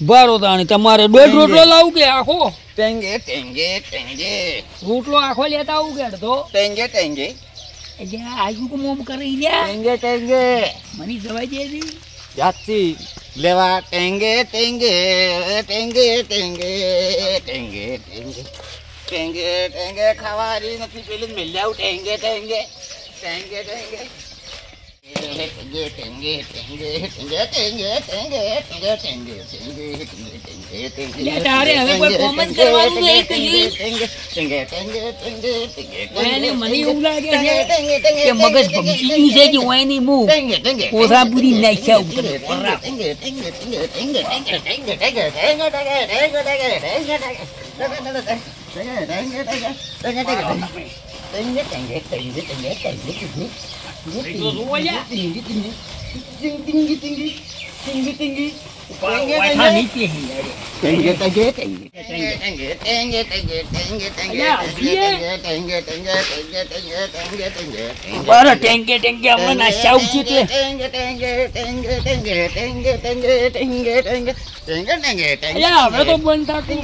બારો તાણી તમારે દોઢ રોટલો લાવું કે આખો ટેંગે ટેંગે ટેંગે રોટલો આખો લેતા આવું કે અડધો ટેંગે ટેંગે એટલે આજુ કો મોમ કરી લ્યા ટેંગે ટેંગે મને જવાય છે જી જાતી લેવા ટેંગે ટેંગે ટેંગે ટેંગે ટેંગે ટેંગે ટેંગે ટેંગે ખાવાની નથી પેલી મિલ્યાવ ટેંગે ટેંગે ટેંગે ટેંગે ટેંગે ટેંગે ટેંગે ટેંગે ટેંગે ટેંગે ટેંગે ટેંગે ટેંગે લે તારે હવે કોઈ કોમન કરવાનું નહીં કઈ ટેંગે ટેંગે ટેંગે ટેંગે ટેંગે એને મને એવું લાગે છે કે મગજ ભમકી ગયું છે કે ઓયની મું કોથા પૂરી નાખ્યા ઉપર પરા બરો ટેંગે ટેંગે અમને નાશ્યા ઉચી તે અલ્યા હવે તો બંધ થાતું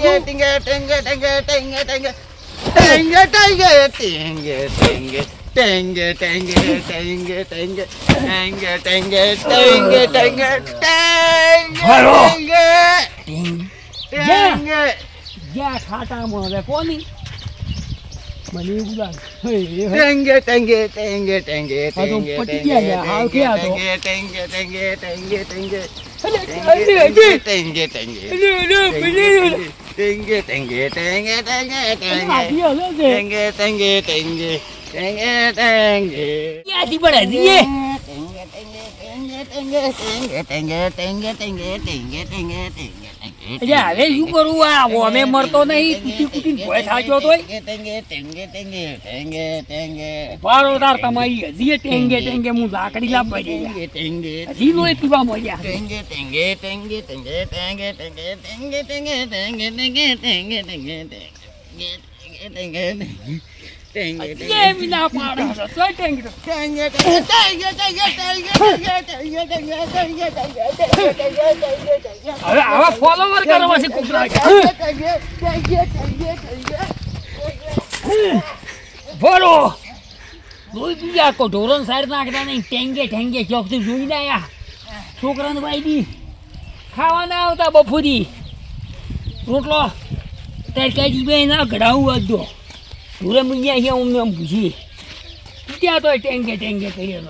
Tenge tenge tenge tenge tenge tenge tenge tenge Hello. tenge tenge જ્યાં ખાટામાં હવે કોની મને એવું લાગે tenge tenge tenge tenge આ તો પટી ગયા યાર, હાવ ક્યાં તો? tenge tenge tenge tenge અલે, tenge અલે, tenge tenge tenge tenge tenge tenge આધી હલે છે tenge tenge tenge tenge tenge ક્યાંથી પડે જીએ એટલે હવે શું કરું આ ઓમે મરતો નહીં કુટી કુટી ભય થાક્યો તોય પારો તાર તમારી હજી ટેંગે ટેંગે હું લાકડી લાવવા જઈ હજી લોહી પીવા મળ્યા કેમ ના પાડો છો તોય ટેંગે હવે આવા ફોલોવર કરવા છે કુકરા બોલો લોહી પી ગયા કો ઢોરણ સાઈડ નાખતા નહીં ટેંગે ટેંગે ચોકથી જોઈને આયા છોકરાને વાયદી ખાવા ના આવતા બપોરી રોટલો તરકારી બે ના ઘડાવું વધો ઢોરે મૂલ્યા અહીંયા અમને આમ પૂછી ત્યાં તો ટેંગે ટેંગે કરીએ